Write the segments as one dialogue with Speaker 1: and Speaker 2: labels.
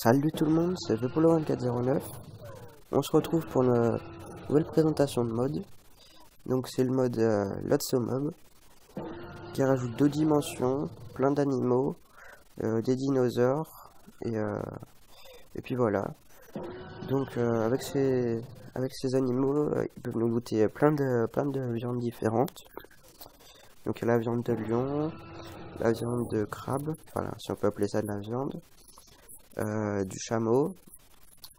Speaker 1: Salut tout le monde, c'est Vepolo2409. On se retrouve pour une nouvelle présentation de mode. Donc c'est le mode Lots of Mob qui rajoute 2 dimensions, plein d'animaux, des dinosaures et puis voilà. Donc avec ces animaux, ils peuvent nous goûter plein de viandes différentes. Donc il y a la viande de lion, la viande de crabe, voilà, si on peut appeler ça de la viande. Du chameau,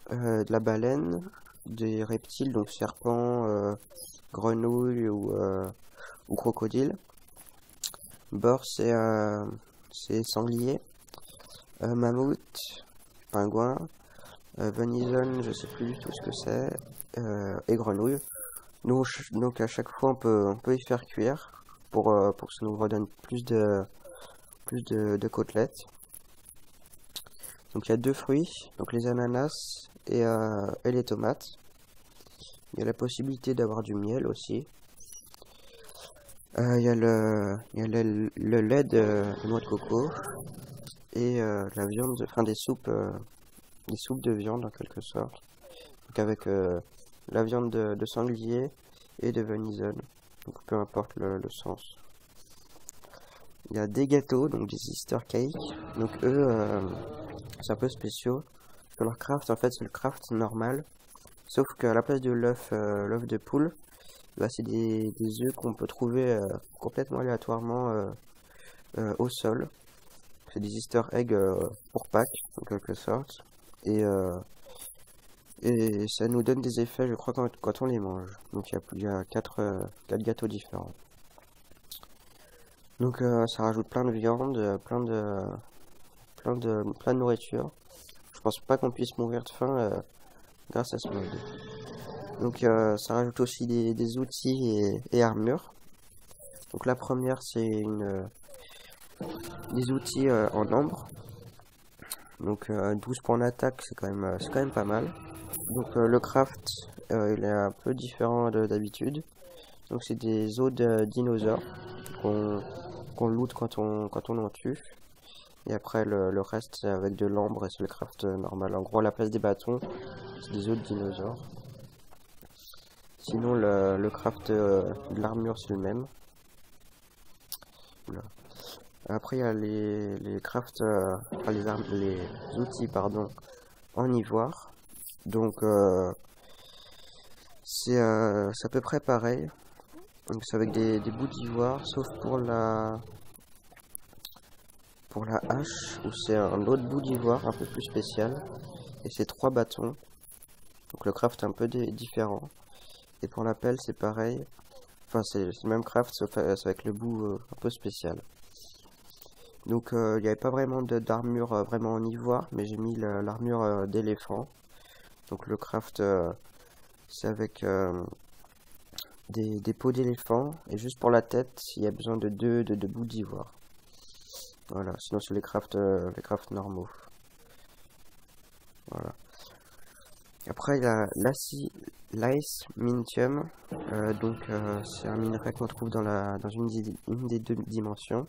Speaker 1: de la baleine, des reptiles, donc serpents, grenouilles ou crocodiles. Boar, c'est sanglier. Mammouth, pingouin. Venison, je sais plus du tout ce que c'est. Et grenouille. Donc à chaque fois on peut y faire cuire pour que ça nous redonne plus de côtelettes. Donc il y a 2 fruits, donc les ananas et les tomates. Il y a la possibilité d'avoir du miel aussi. Il y a le lait de noix de coco et la viande, enfin des soupes de viande en quelque sorte. Donc avec la viande de sanglier et de venison, donc peu importe le sens. Il y a des gâteaux, donc des Easter cakes. Donc eux, c'est un peu spéciaux. Parce que leur craft, en fait, c'est le craft normal. Sauf qu'à la place de l'œuf de poule, bah, c'est des œufs qu'on peut trouver complètement aléatoirement au sol. C'est des Easter eggs pour Pâques, en quelque sorte. Et ça nous donne des effets, je crois, quand on les mange. Donc il y a 4 gâteaux différents. Donc ça rajoute plein de viande, plein de nourriture. Je pense pas qu'on puisse mourir de faim grâce à ce mode. Donc ça rajoute aussi des outils et armures. Donc la première c'est des outils en ambre. Donc 12 points d'attaque, c'est quand même pas mal. Donc le craft il est un peu différent d'habitude. Donc c'est des os de dinosaures qu'on loot quand on en tue. Et après le reste c'est avec de l'ambre et c'est le craft normal. En gros à la place des bâtons, c'est des os de dinosaures. Sinon le craft de l'armure c'est le même. Oula. Après il y a les crafts, enfin, les outils pardon, en ivoire. Donc c'est à peu près pareil. Donc c'est avec des bouts d'ivoire, sauf pour la hache, où c'est un autre bout d'ivoire un peu plus spécial. Et c'est 3 bâtons. Donc le craft est un peu différent. Et pour la pelle c'est pareil. Enfin c'est le même craft, sauf avec le bout un peu spécial. Donc il n'y avait pas vraiment d'armure vraiment en ivoire, mais j'ai mis l'armure d'éléphant. Donc le craft c'est avec des peaux d'éléphant, et juste pour la tête il y a besoin de deux bouts d'ivoire. Voilà, sinon c'est les crafts normaux. Voilà. Après il y a l'ice mintium, donc c'est un minerai qu'on trouve dans une des 2 dimensions.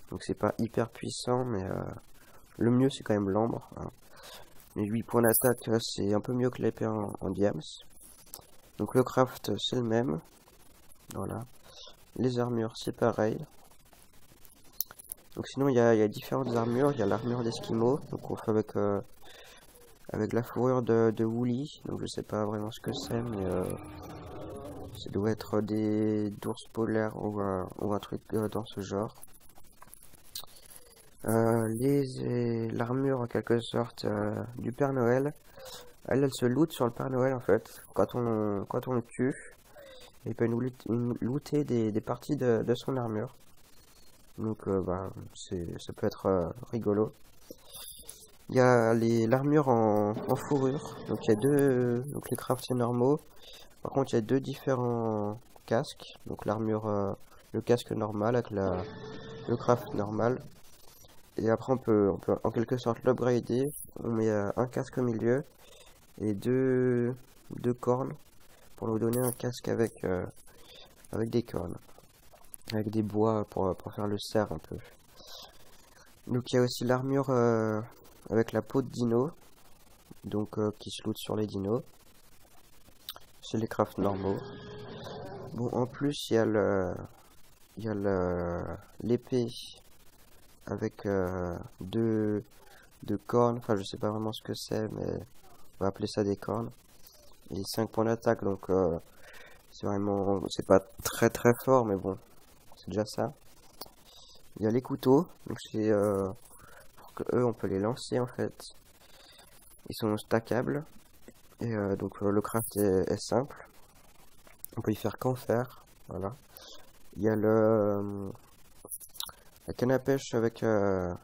Speaker 1: Donc c'est pas hyper puissant, mais le mieux c'est quand même l'ambre. Hein. Les 8 points d'attaque c'est un peu mieux que l'épée en diams. Donc le craft c'est le même. Voilà. Les armures c'est pareil. Donc sinon il y a différentes armures. Il y a l'armure d'Esquimau, donc on fait avec la fourrure de Woolly. Donc je sais pas vraiment ce que c'est, mais ça doit être des d'ours polaires ou un truc dans ce genre. L'armure en quelque sorte du Père Noël, elle se loot sur le Père Noël en fait. Quand on le tue, il peut nous looter des parties de son armure. Donc bah, ça peut être rigolo. Il y a l'armure en fourrure. Donc il y a donc les crafts normaux. Par contre il y a 2 différents casques. Donc le casque normal avec le craft normal. Et après on peut en quelque sorte l'upgrader. On met un casque au milieu et deux cornes pour nous donner un casque avec des cornes, avec des bois pour faire le cerf un peu. Donc il y a aussi l'armure avec la peau de dino, donc qui se loot sur les dinos. C'est les crafts normaux. Bon, en plus, il y a l'épée avec deux cornes. Enfin, je sais pas vraiment ce que c'est, mais on va appeler ça des cornes. Et 5 points d'attaque, donc c'est pas très très fort, mais bon, c'est déjà ça. Il y a les couteaux, donc c'est pour que eux on peut les lancer en fait. Ils sont stackables et donc le craft est simple. On peut y faire qu'en fer, voilà. Il y a la canne à pêche avec un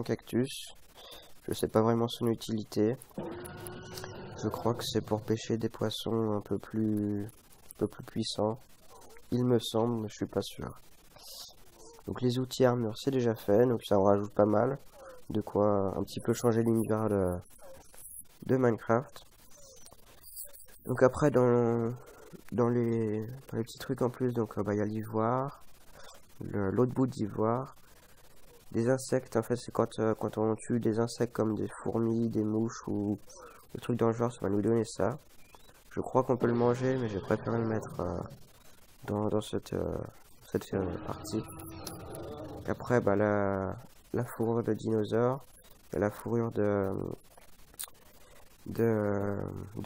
Speaker 1: cactus. Je sais pas vraiment son utilité. Je crois que c'est pour pêcher des poissons un peu plus puissants. Il me semble, mais je suis pas sûr. Donc les outils armure c'est déjà fait, donc ça en rajoute pas mal. De quoi un petit peu changer l'univers de Minecraft. Donc après dans les petits trucs en plus, donc il y a l'ivoire, l'autre bout d'ivoire. Des insectes, en fait c'est quand on tue des insectes comme des fourmis, des mouches ou des trucs dans le genre, ça va nous donner ça. Je crois qu'on peut le manger, mais j'ai préféré le mettre dans cette partie. Après, la fourrure de dinosaure, et la fourrure de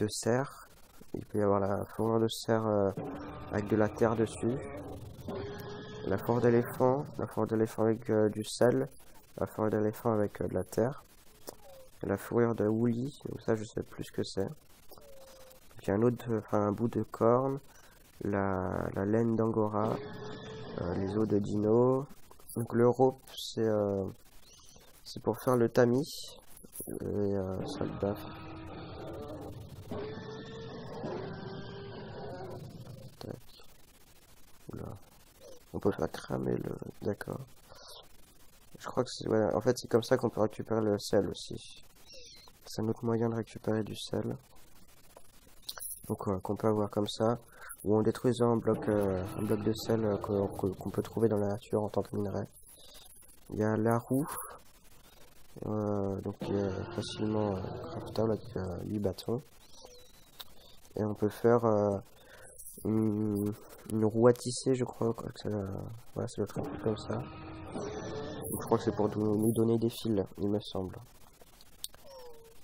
Speaker 1: cerf. Il peut y avoir la fourrure de cerf avec de la terre dessus. La fourrure d'éléphant avec du sel. La fourrure d'éléphant avec de la terre. Et la fourrure de woolly, donc ça je sais plus ce que c'est. Il y a un bout de corne, la laine d'angora, les os de dino. Donc le rope c'est pour faire le tamis et ça le baffe. Tac. Oula. On peut faire cramer le. D'accord. Je crois que c'est. Ouais, en fait c'est comme ça qu'on peut récupérer le sel aussi. C'est un autre moyen de récupérer du sel. Donc qu'on peut avoir comme ça, ou en détruisant un bloc de sel qu'on peut trouver dans la nature en tant que minerai. Il y a la roue, donc qui est facilement craftable avec 8 bâtons. Et on peut faire une roue à tisser, je crois. Voilà, c'est le truc comme ça. Donc, je crois que c'est pour nous donner des fils, il me semble.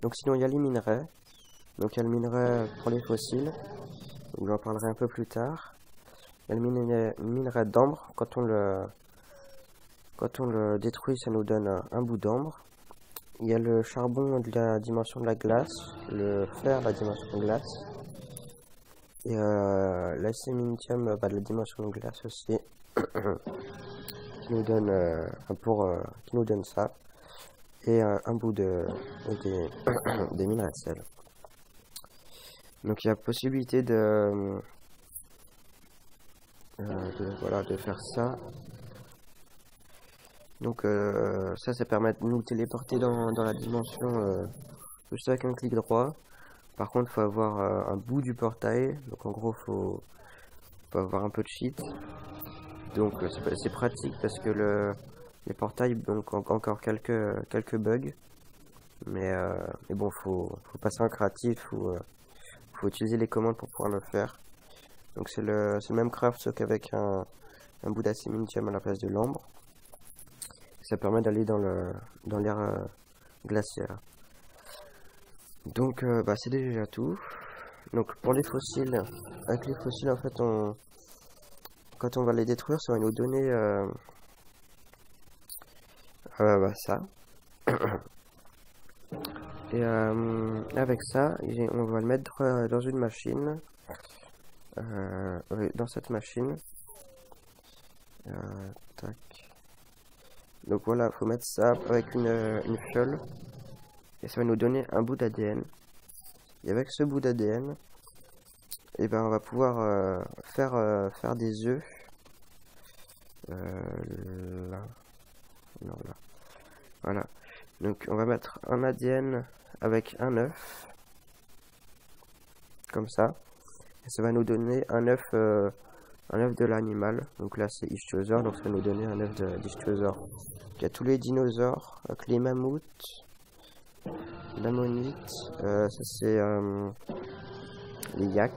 Speaker 1: Donc sinon il y a les minerais. Donc il y a le minerai pour les fossiles, donc j'en parlerai un peu plus tard. Il y a le minerai d'ambre, quand on le détruit ça nous donne un bout d'ambre. Il y a le charbon de la dimension de la glace, le fer de la dimension de glace. Et l'alcémintium de la dimension de glace aussi, qui nous donne ça. Et un bout des minerais de sel. Donc il y a possibilité de faire ça. Donc ça permet de nous téléporter dans la dimension juste avec un clic droit. Par contre il faut avoir un bout du portail. Donc en gros faut avoir un peu de cheat. Donc c'est pratique parce que les portails donc encore quelques bugs. Mais bon faut passer en créatif ou faut utiliser les commandes pour pouvoir le faire. Donc c'est le même craft sauf qu'avec un bout d'alcémintium à la place de l'ambre. Ça permet d'aller dans l'air glaciaire. Donc c'est déjà tout. Donc pour les fossiles, avec les fossiles en fait quand on va les détruire ça va nous donner ça. Et avec ça, on va le mettre dans une machine, dans cette machine. Tac. Donc voilà, faut mettre ça avec une fiole, et ça va nous donner un bout d'ADN. Et avec ce bout d'ADN, et ben on va pouvoir faire des œufs. Là. Non, là. Voilà. Donc on va mettre un ADN avec un œuf, comme ça, et ça va nous donner un œuf de l'animal. Donc là c'est Ichthyosaur, donc ça va nous donner un œuf d'Ichthyosaur. Il y a tous les dinosaures, avec les mammouths, l'ammonite, ça c'est les yaks,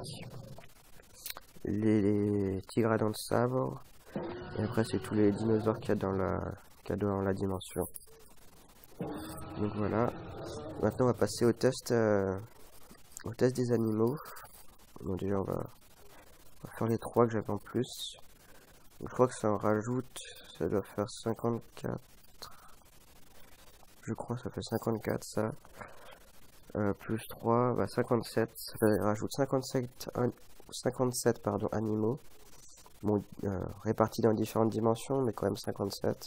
Speaker 1: les tigres à dents de sabre, et après c'est tous les dinosaures qu'il y a dans la dimension. Donc voilà, maintenant on va passer au test des animaux. Donc déjà on va faire les 3 que j'avais en plus. Donc, je crois que ça en rajoute, ça doit faire 54. Je crois que ça fait 54 ça. Plus 3, bah 57, ça rajoute 57 animaux. Bon, répartis dans différentes dimensions, mais quand même 57.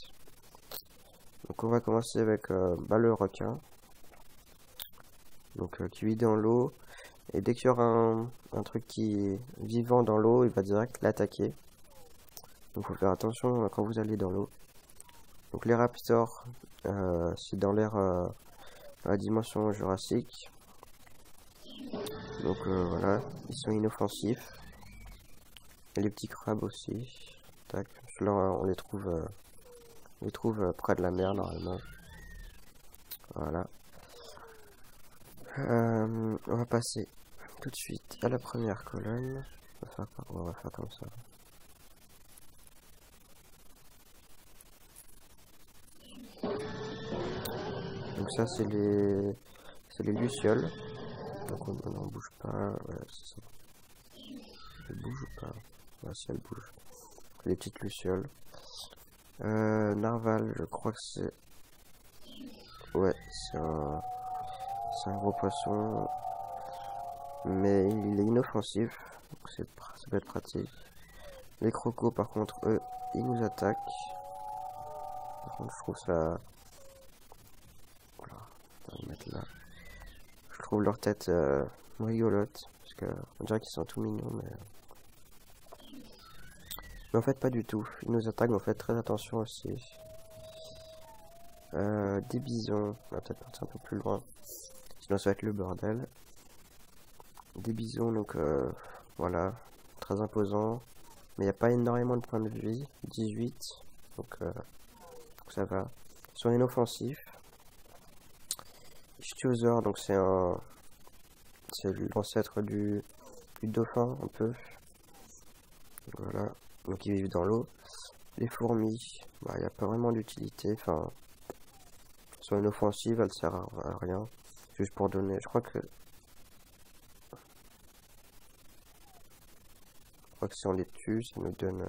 Speaker 1: Donc on va commencer avec le requin. Donc qui vit dans l'eau. Et dès qu'il y aura un truc qui est vivant dans l'eau, il va direct l'attaquer. Donc faut faire attention quand vous allez dans l'eau. Donc les raptors, c'est dans l'air, dans la dimension jurassique. Donc voilà, ils sont inoffensifs. Et les petits crabes aussi. Tac. Là on les trouve près de la mer normalement. Voilà. On va passer tout de suite à la première colonne. On va faire comme ça. Donc ça c'est les lucioles. Donc on n'en bouge pas. Voilà, c'est ça. Elle bouge ou pas? Ouais, si elle bouge. Les petites lucioles. Narval, je crois que c'est... Ouais, c'est un gros poisson. Mais il est inoffensif. Donc ça peut être pratique. Les crocos, par contre, eux, ils nous attaquent. Par contre, je trouve ça... Voilà, on va le mettre là. Je trouve leur tête rigolote. Parce que on dirait qu'ils sont tout mignons, mais en fait, pas du tout. Ils nous attaquent, mais en fait, très attention aussi. Des bisons. On va peut-être partir un peu plus loin. Sinon, ça va être le bordel. Des bisons, donc voilà. Très imposant. Mais il n'y a pas énormément de points de vie. 18. Donc ça va. Ils sont inoffensifs. Ichthyosaure, donc c'est l'ancêtre du dauphin, un peu. Voilà. Donc ils vivent dans l'eau. Les fourmis, bah, il n'y a pas vraiment d'utilité. Enfin, elles sont inoffensives, elles servent à rien. Juste pour donner. Je crois que si on les tue, ça nous donne.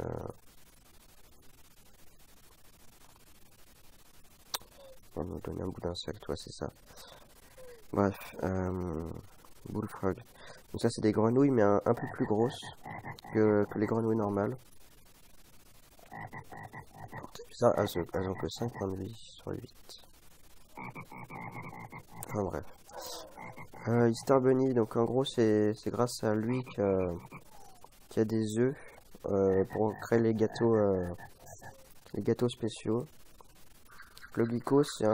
Speaker 1: On nous donne un bout d'insecte, ouais, c'est ça. Bref, bullfrog. Donc ça c'est des grenouilles, mais un peu plus grosses que les grenouilles normales. Ça, elles ont que 5 points de vie sur 8. Enfin bref. Easter Bunny, donc en gros c'est grâce à lui qu'il y a des œufs pour créer les gâteaux spéciaux. Le gecko c'est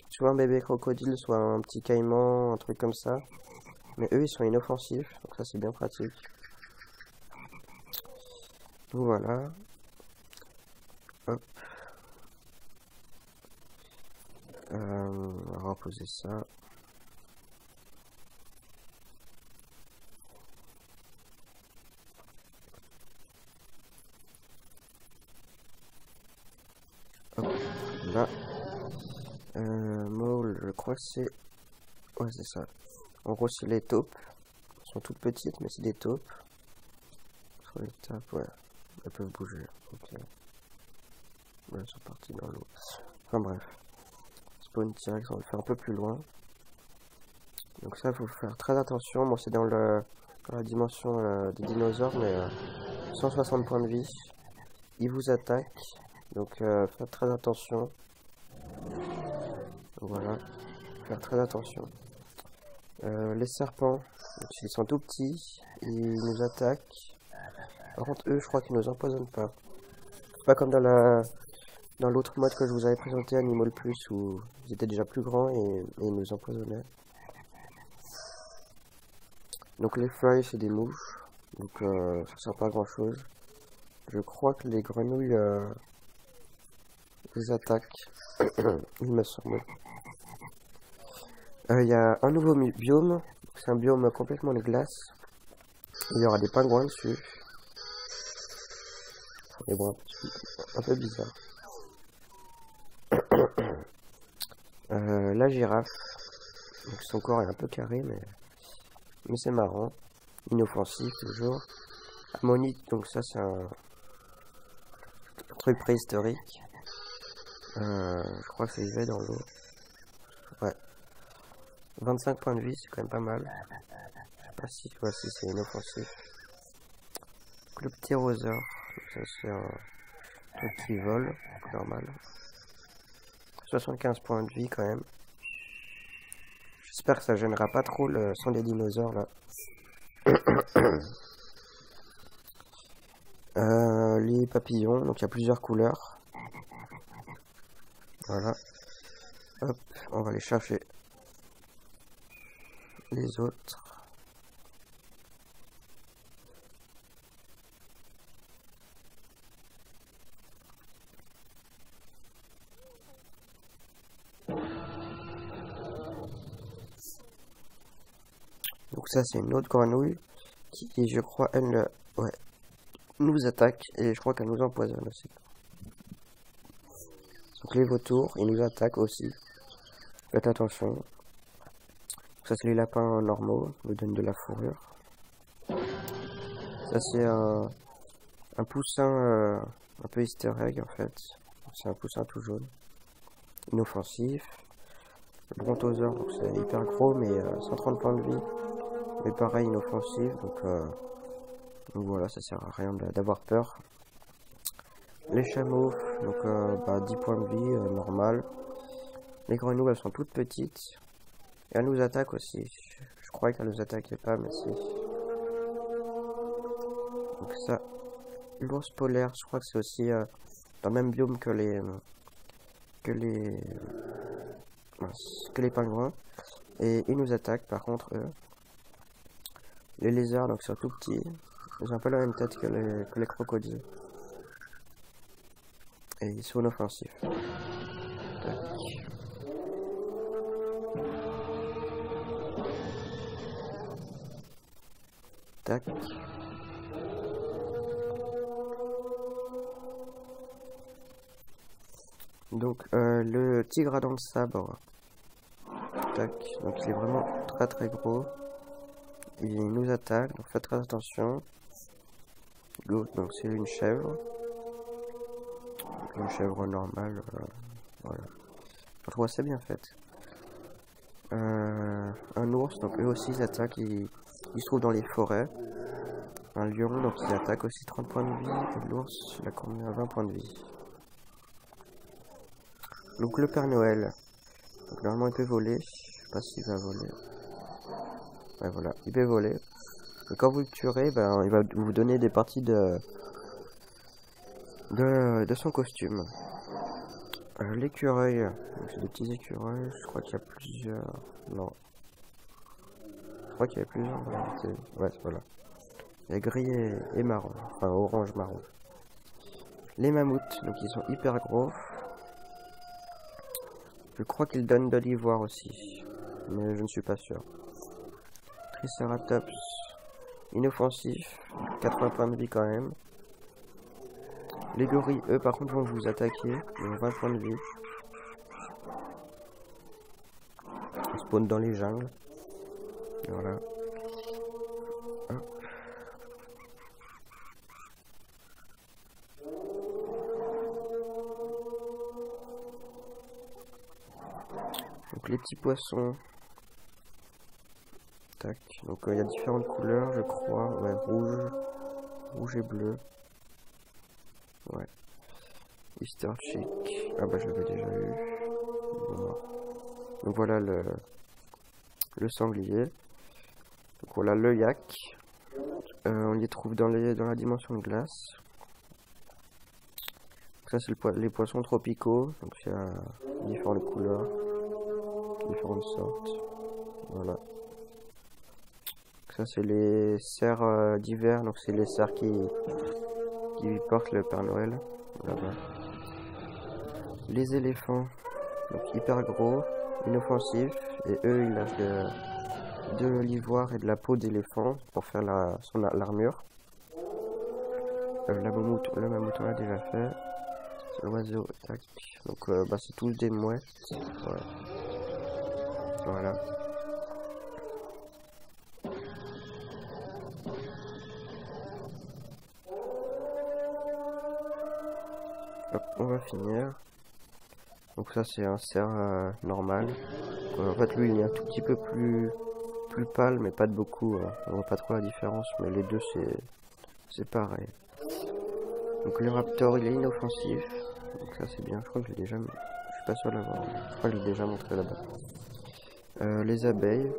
Speaker 1: soit un bébé crocodile, soit un petit caïman, un truc comme ça. Mais eux ils sont inoffensifs, donc ça c'est bien pratique. Donc voilà. Hop. On va reposer ça. Hop, là. Maul, je crois que c'est... Ouais, c'est ça. En gros, c'est les taupes. Elles sont toutes petites, mais c'est des taupes. Sur les tapes, ouais. Elles peuvent bouger. Ok. Ouais, elles sont parties dans l'eau. Enfin bref. Spawn T-Rex, on va le faire un peu plus loin. Donc ça, il faut faire très attention. Bon, c'est dans la dimension des dinosaures, mais 160 points de vie. Ils vous attaquent. Donc faites très attention. Voilà. Faire très attention. Les serpents, ils sont tout petits. Ils nous attaquent. Par contre, eux, je crois qu'ils nous empoisonnent pas. C'est pas comme dans l'autre mode que je vous avais présenté, Animal Plus, où ils étaient déjà plus grands et ils nous empoisonnaient. Donc les fly, c'est des mouches. Donc ça sert pas à grand chose. Je crois que les grenouilles les attaquent. Il me semble. Il y a un nouveau biome, c'est un biome complètement de glace. Il y aura des pingouins dessus. Mais bon, un peu bizarre. La girafe, donc son corps est un peu carré, mais c'est marrant. Inoffensif toujours. Ammonite, donc ça c'est un truc préhistorique. Je crois que ça vivait dans l'eau. Ouais. 25 points de vie, c'est quand même pas mal. Je sais pas si, ouais, si c'est inoffensif. Donc, le ptérosaure, ça c'est un truc qui vole, normal. 75 points de vie quand même. J'espère que ça gênera pas trop le son des dinosaures là. Les papillons, donc il y a plusieurs couleurs. Voilà. Hop, on va aller chercher les autres. Donc ça c'est une autre grenouille qui, je crois, elle, ouais, nous attaque et je crois qu'elle nous empoisonne aussi. Donc les vautours, ils nous attaquent aussi. Faites attention. Donc, ça c'est les lapins normaux, ils nous donnent de la fourrure. Ça c'est un poussin un peu easter egg en fait. C'est un poussin tout jaune. Inoffensif. Le brontosaure, donc c'est hyper gros mais 130 points de vie. Mais pareil inoffensif, donc voilà, ça sert à rien d'avoir peur. Les chameaux, donc 10 points de vie, normal. Les grenouilles, elles sont toutes petites. Et elles nous attaquent aussi. Je croyais qu'elles nous attaquaient pas, mais si. Donc ça, l'ours polaire, je crois que c'est aussi dans le même biome que les pingouins. Et ils nous attaquent par contre eux. Les lézards, donc sont tout petits. Ils ont un peu la même tête que les crocodiles. Et ils sont inoffensifs. Tac. Tac. Donc le tigre à dents de sabre. Tac. Donc il est vraiment très très gros. Il nous attaque, donc faites très attention. L'autre, donc c'est une chèvre. Une chèvre normale. Voilà. Je trouve assez bien faite. Un ours, donc eux aussi ils attaquent, ils se trouvent dans les forêts. Un lion, donc il attaque aussi 30 points de vie. Et l'ours, il a combien? 20 points de vie. Donc le Père Noël. Donc normalement il peut voler. Je sais pas s'il va voler. Ouais, voilà, il peut voler. Et quand vous le tuerez, ben, il va vous donner des parties de son costume. L'écureuil, c'est des petits écureuils, je crois qu'il y a plusieurs. Non. Je crois qu'il y a plusieurs en réalité. Ouais, voilà. Il y a gris et marron, enfin orange marron. Les mammouths, donc ils sont hyper gros. Je crois qu'ils donnent de l'ivoire aussi, mais je ne suis pas sûr. Triceratops, inoffensif, 80 points de vie quand même. Les gorilles, eux par contre vont vous attaquer, ils ont 20 points de vie. Ils spawnent dans les jungles. Voilà. Hop. Donc les petits poissons. Tac. Donc il y a différentes couleurs, je crois. Ouais, rouge et bleu. Ouais. Easter Chick. Ah bah je l'avais déjà eu. Bon. Donc voilà le sanglier. Donc voilà le yak. On les trouve dans la dimension de glace. Donc ça c'est les poissons tropicaux. Donc il y a différentes couleurs, différentes sortes. Voilà. Donc ça c'est les cerfs d'hiver. Donc c'est les cerfs qui portent le Père Noël. Là-bas. Les éléphants. Donc hyper gros. inoffensifs. Et eux, ils lâchent de l'ivoire et de la peau d'éléphant pour faire l'armure. Le mammouth on l'a déjà fait. L'oiseau, tac. Donc bah, c'est tous des mouettes. Ouais. Voilà. Hop, on va finir. Donc ça c'est un cerf normal. En fait lui il est un tout petit peu plus pâle mais pas de beaucoup. Hein. On voit pas trop la différence mais les deux c'est pareil. Donc le raptor il est inoffensif. Donc ça c'est bien. Je crois que je l'ai déjà. Je suis pas sûr de l'avoir. Je crois que je l'ai déjà montré là-bas. Les abeilles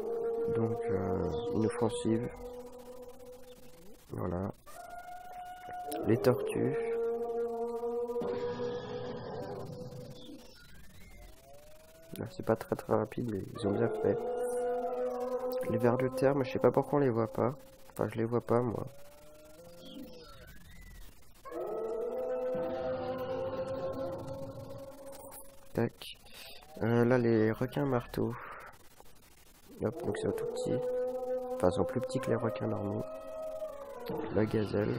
Speaker 1: donc inoffensives. Voilà. Les tortues. C'est pas très rapide, mais ils ont bien fait. Les vers de terre, mais je sais pas pourquoi on les voit pas. Enfin, je les vois pas, moi. Tac. Là, les requins marteaux. Hop, donc c'est tout petit. Enfin, ils sont plus petits que les requins normaux. La gazelle.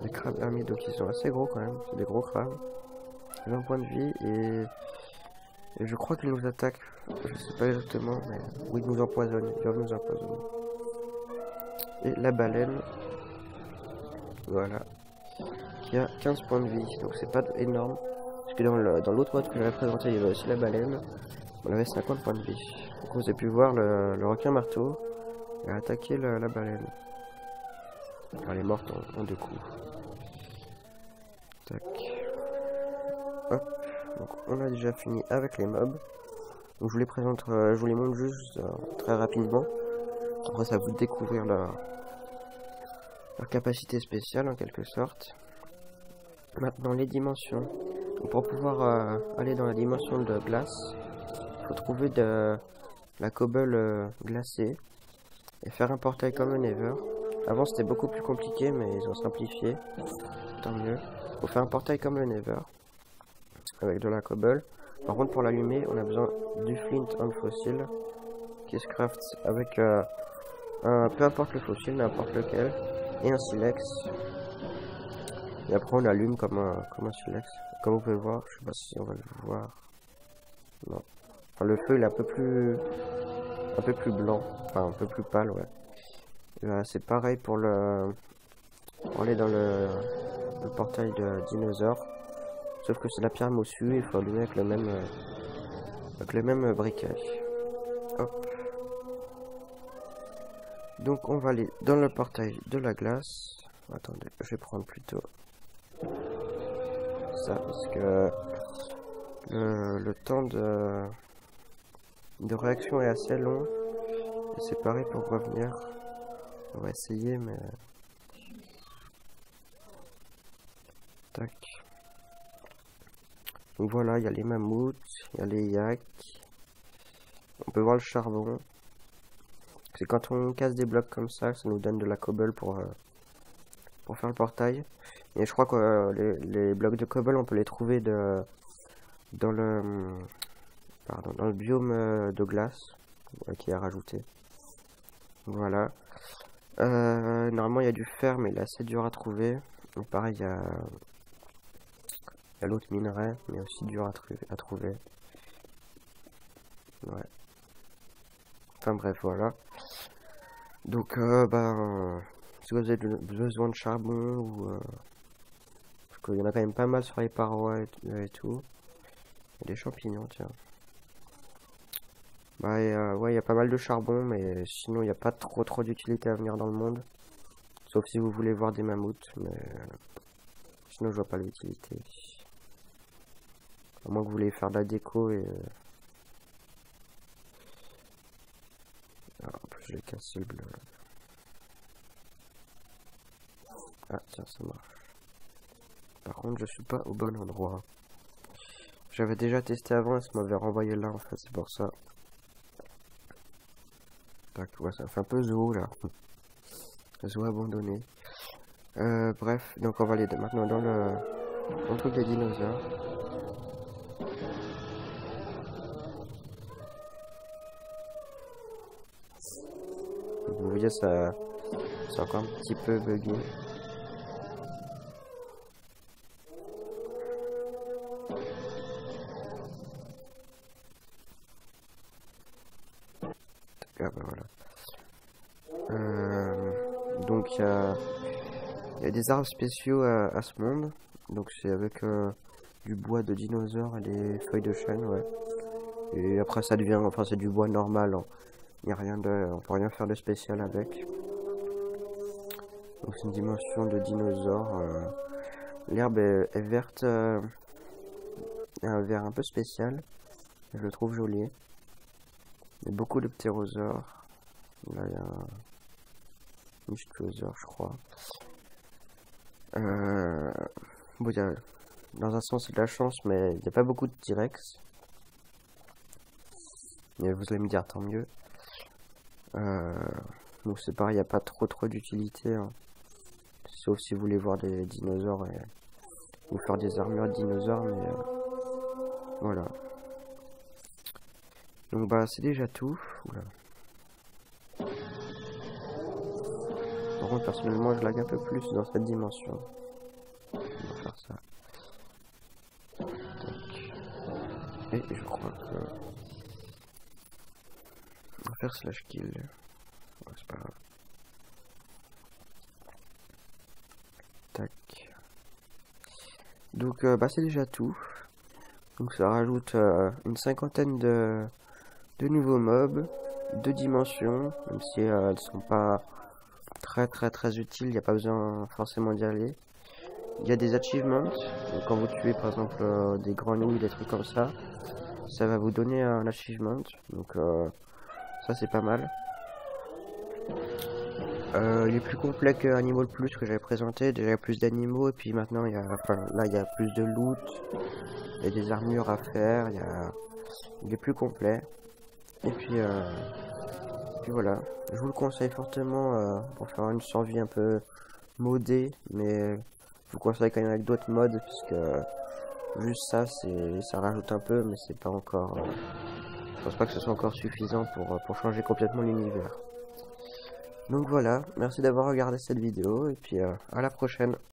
Speaker 1: Les crabes hermites, donc ils sont assez gros quand même. C'est des gros crabes. 20 points de vie et je crois qu'ils nous attaquent. Je sais pas exactement, mais oui, ils nous empoisonnent. Ils doivent nous empoisonner. Et la baleine. Voilà. Qui a 15 points de vie. Donc c'est pas énorme. Parce que dans l'autre mode que j'avais présenté, il y avait aussi la baleine. On avait 50 points de vie. Donc vous avez pu voir le requin marteau. Il a attaqué la baleine. Elle est morte en 2 coups. Tac. Hop. Donc on a déjà fini avec les mobs. Donc je vous les présente, je vous les montre juste très rapidement. Après ça va vous découvrir leur capacité spéciale en quelque sorte. Maintenant les dimensions. Donc, pour pouvoir aller dans la dimension de glace, il faut trouver de la cobble glacée et faire un portail comme le Nether. Avant c'était beaucoup plus compliqué mais ils ont simplifié. Tant mieux. Il faut faire un portail comme le Nether avec de la cobble. Par contre pour l'allumer on a besoin du flint en fossile qui se craft avec peu importe le fossile, n'importe lequel, et un silex. Et après on allume comme un silex. Comme vous pouvez le voir, je sais pas si on va le voir. Non. Enfin, le feu il est un peu plus blanc, enfin un peu plus pâle, ouais. C'est pareil pour aller dans le portail de dinosaure. Sauf que c'est la pierre moussue, il faut allumer avec le même briquet. Hop. Donc on va aller dans le portail de la glace. Attendez, je vais prendre plutôt ça parce que le temps de réaction est assez long. Et c'est pareil pour revenir. On va essayer mais... Tac. Donc voilà, il y a les mammouths, il y a les yaks. On peut voir le charbon. C'est quand on casse des blocs comme ça nous donne de la cobble pour faire le portail. Et je crois que les blocs de cobble, on peut les trouver dans le biome de glace qui est rajouté. Voilà. Normalement, il y a du fer, mais il est assez dur à trouver. Et pareil, il y a l'autre minerai, mais aussi dur à trouver. Ouais. Enfin bref, voilà. Donc, si vous avez besoin de charbon, ou parce qu'il y en a quand même pas mal sur les parois et tout. Il y a des champignons, tiens. Ouais, il y a pas mal de charbon, mais sinon il n'y a pas trop d'utilité à venir dans le monde. Sauf si vous voulez voir des mammouths, mais sinon je vois pas l'utilité. À moins que vous voulez faire de la déco et... en plus je l'ai cassé le bleu. Ah tiens, ça marche. Par contre je suis pas au bon endroit. J'avais déjà testé avant et ça m'avait renvoyé là en fait, c'est pour ça. Tac, ouais, ça fait un peu zoo là. Zoo abandonné. Bref, donc on va aller maintenant dans le truc des dinosaures. Vous voyez, ça c'est encore un petit peu buggé. Ah bah voilà. Donc il y a des arbres spéciaux à ce monde. Donc c'est avec du bois de dinosaures et des feuilles de chêne, ouais. Et après ça devient, enfin c'est du bois normal, hein. Il n'y a rien de, on peut rien faire de spécial avec. Donc c'est une dimension de dinosaure. L'herbe est verte, un vert un peu spécial. Je le trouve joli. Il y a beaucoup de ptérosaures. Là il y a un ichthyosaure, je crois. Bon, dans un sens c'est de la chance, mais il n'y a pas beaucoup de T-Rex. Mais vous allez me dire tant mieux. Donc c'est pareil, il n'y a pas trop d'utilité, hein. Sauf si vous voulez voir des dinosaures et ou faire des armures de dinosaures, mais voilà. Donc bah c'est déjà tout. Oula. Par contre personnellement je lag un peu plus dans cette dimension. On va faire ça. Tac. Et je crois que on va faire slash kill. Ouais, c'est pas grave. Tac. Donc bah c'est déjà tout. Donc ça rajoute une cinquantaine de nouveaux mobs, 2 dimensions, même si elles sont pas très utiles, il n'y a pas besoin forcément d'y aller. Il y a des achievements, donc quand vous tuez par exemple des grenouilles, des trucs comme ça, ça va vous donner un achievement, donc ça c'est pas mal. Il est plus complet que Animal Plus que j'avais présenté, déjà il y a plus d'animaux, et puis maintenant il y a, enfin, là il y a plus de loot, il y a des armures à faire, il est plus complet. Et puis voilà, je vous le conseille fortement pour faire une survie un peu modée, mais je vous conseille quand même avec d'autres mods, puisque juste ça, ça rajoute un peu, mais c'est pas encore, je pense pas que ce soit encore suffisant pour changer complètement l'univers. Donc voilà, merci d'avoir regardé cette vidéo, et puis à la prochaine.